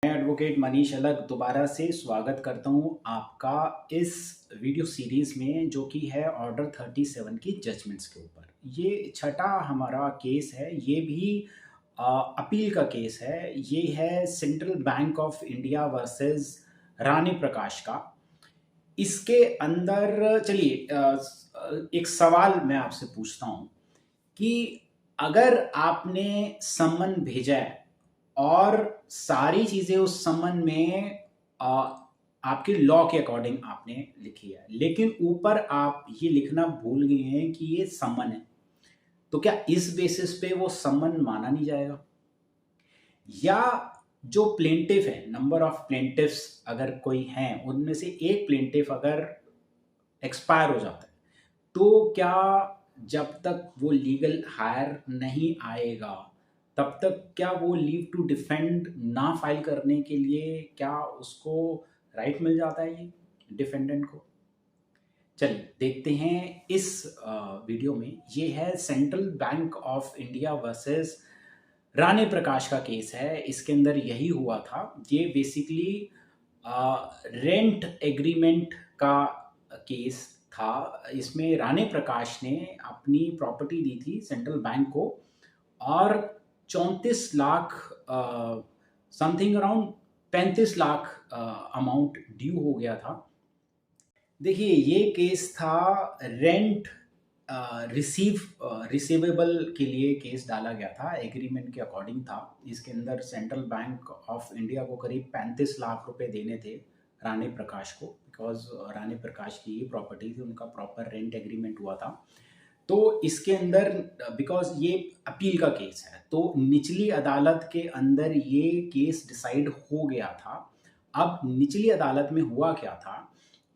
मैं एडवोकेट मनीष अलग दोबारा से स्वागत करता हूं आपका इस वीडियो सीरीज़ में, जो कि है ऑर्डर 37 की जजमेंट्स के ऊपर। ये छठा हमारा केस है। ये भी अपील का केस है। ये है Central Bank of India versus Rani Prakash का। इसके अंदर चलिए एक सवाल मैं आपसे पूछता हूं कि अगर आपने सम्मन भेजा है और सारी चीज़ें उस सम्मन में आपके लॉ के अकॉर्डिंग आपने लिखी है, लेकिन ऊपर आप ये लिखना भूल गए हैं कि ये सम्मन है, तो क्या इस बेसिस पे वो सम्मन माना नहीं जाएगा? या जो प्लेंटिफ है, नंबर ऑफ प्लेंटिफ्स अगर कोई हैं, उनमें से एक प्लेंटिफ अगर एक्सपायर हो जाता है, तो क्या जब तक वो लीगल हायर नहीं आएगा तब तक क्या वो लीव टू डिफेंड ना फाइल करने के लिए क्या उसको राइट मिल जाता है ये डिफेंडेंट को? चलिए देखते हैं इस वीडियो में। ये है Central Bank of India versus Rani Prakash का केस है। इसके अंदर यही हुआ था। ये बेसिकली रेंट एग्रीमेंट का केस था। इसमें रानी प्रकाश ने अपनी प्रॉपर्टी दी थी सेंट्रल बैंक को और 34 lakh something around 35 lakh amount due हो गया था। देखिए ये केस था रेंट रिसीवेबल के लिए केस डाला गया था, एग्रीमेंट के अकॉर्डिंग था। इसके अंदर सेंट्रल बैंक ऑफ इंडिया को करीब 35 लाख रुपए देने थे रानी प्रकाश को, बिकॉज रानी प्रकाश की ये प्रॉपर्टी थी, उनका प्रॉपर रेंट एग्रीमेंट हुआ था। तो इसके अंदर बिकॉज ये अपील का केस है, तो निचली अदालत के अंदर ये केस डिसाइड हो गया था। अब निचली अदालत में हुआ क्या था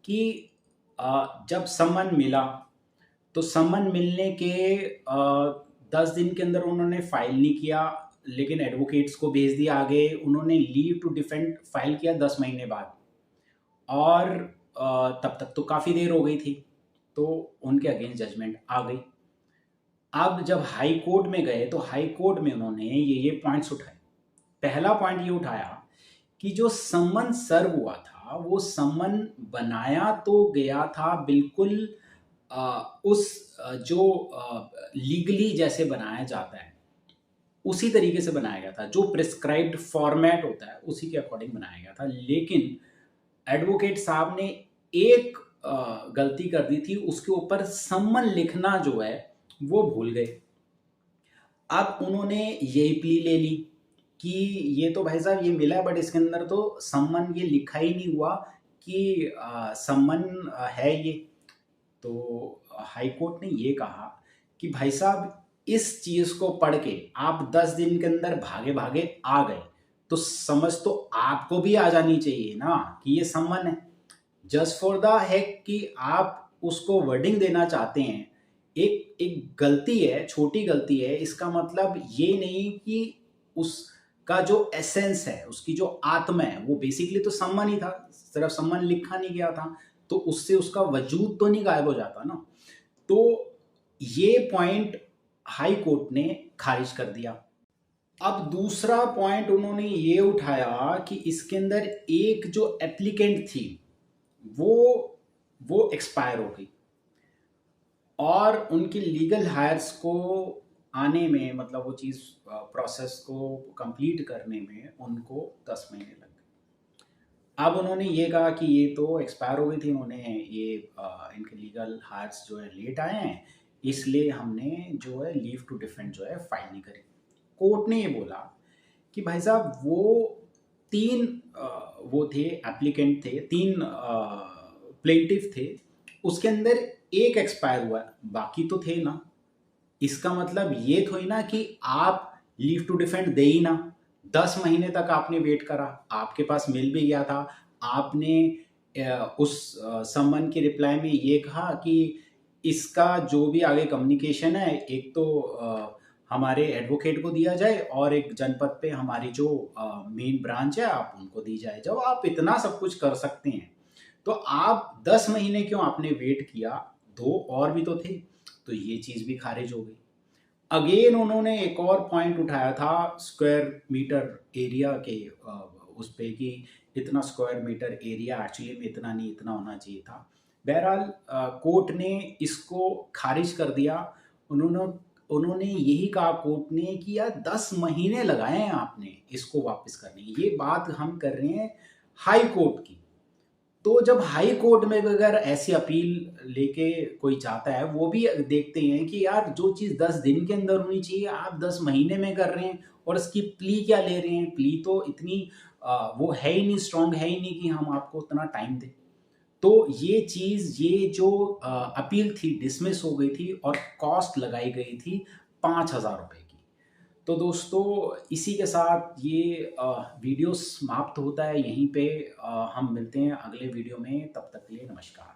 कि जब सम्मन मिला तो सम्मन मिलने के 10 दिन के अंदर उन्होंने फाइल नहीं किया, लेकिन एडवोकेट्स को भेज दिया आगे। उन्होंने लीव टू डिफेंड फाइल किया 10 महीने बाद, और तब तक तो काफ़ी देर हो गई थी, तो उनके अगेंस्ट जजमेंट आ गई। अब जब हाई कोर्ट में गए तो हाई कोर्ट में उन्होंने ये पॉइंट्स उठाए। पहला पॉइंट ये उठाया कि जो सम्मन सर्व हुआ था वो सम्मन बनाया तो गया था बिल्कुल जो लीगली जैसे बनाया जाता है उसी तरीके से बनाया गया था, जो प्रिस्क्राइब्ड फॉर्मेट होता है उसी के अकॉर्डिंग बनाया गया था। लेकिन एडवोकेट साहब ने एक गलती कर दी थी, उसके ऊपर सम्मन लिखना जो है वो भूल गए। अब उन्होंने यही प्ली ले ली कि ये तो भाई साहब ये मिला है, बट इसके अंदर तो सम्मन ये लिखा ही नहीं हुआ कि सम्मन है ये। तो हाई कोर्ट ने ये कहा कि भाई साहब इस चीज को पढ़ के आप 10 दिन के अंदर भागे भागे आ गए, तो समझ तो आपको भी आ जानी चाहिए ना कि ये सम्मन है। जस्ट फॉर द हेक कि आप उसको वर्डिंग देना चाहते हैं, एक एक गलती है, छोटी गलती है, इसका मतलब ये नहीं कि उसका जो एसेंस है, उसकी जो आत्मा है, वो बेसिकली तो सम्मन ही था, सिर्फ सम्मन लिखा नहीं गया था, तो उससे उसका वजूद तो नहीं गायब हो जाता ना। तो ये पॉइंट हाई कोर्ट ने खारिज कर दिया। अब दूसरा पॉइंट उन्होंने ये उठाया कि इसके अंदर एक जो एप्लीकेंट थी वो एक्सपायर हो गई और उनकी लीगल हायर्स को आने में, मतलब वो चीज़ प्रोसेस को कंप्लीट करने में उनको 10 महीने लग गए। अब उन्होंने ये कहा कि ये तो एक्सपायर हो गई थी, उन्होंने ये इनके लीगल हायर्स जो है लेट आए हैं, इसलिए हमने जो है लीव टू डिफेंड जो है फाइल नहीं करी। कोर्ट ने ये बोला कि भाई साहब वो तीन वो थे, एप्लीकेंट थे, तीन प्लेंटिफ थे, उसके अंदर एक एक्सपायर हुआ, बाकी तो थे ना। इसका मतलब ये थोड़ी ना कि आप लीव टू डिफेंड दे ही ना। 10 महीने तक आपने वेट करा, आपके पास मिल भी गया था, आपने उस सम्मन की रिप्लाई में ये कहा कि इसका जो भी आगे कम्युनिकेशन है, एक तो हमारे एडवोकेट को दिया जाए और एक जनपद पे हमारी जो मेन ब्रांच है आप उनको दी जाए। जब आप इतना सब कुछ कर सकते हैं तो आप 10 महीने क्यों आपने वेट किया? 2 और भी तो थे, तो ये चीज़ भी खारिज हो गई। अगेन उन्होंने एक और पॉइंट उठाया था स्क्वायर मीटर एरिया के उस पे कि इतना स्क्वायर मीटर एरिया, एक्चुअली में इतना नहीं, इतना होना चाहिए था। बहरहाल कोर्ट ने इसको खारिज कर दिया। उन्होंने उन्होंने यही कहा कोर्ट ने कि यार 10 महीने लगाए हैं आपने इसको वापस करने की। ये बात हम कर रहे हैं हाई कोर्ट की। तो जब हाई कोर्ट में भी अगर ऐसी अपील लेके कोई जाता है, वो भी देखते हैं कि यार जो चीज़ 10 दिन के अंदर होनी चाहिए आप 10 महीने में कर रहे हैं, और इसकी प्ली क्या ले रहे हैं। प्ली तो इतनी वो है ही नहीं, स्ट्रांग है ही नहीं कि हम आपको उतना टाइम दें। तो ये चीज़, ये जो अपील थी डिसमिस हो गई थी और कॉस्ट लगाई गई थी 5,000 रुपये की। तो दोस्तों इसी के साथ ये वीडियो समाप्त होता है यहीं पे। हम मिलते हैं अगले वीडियो में, तब तक के लिए नमस्कार।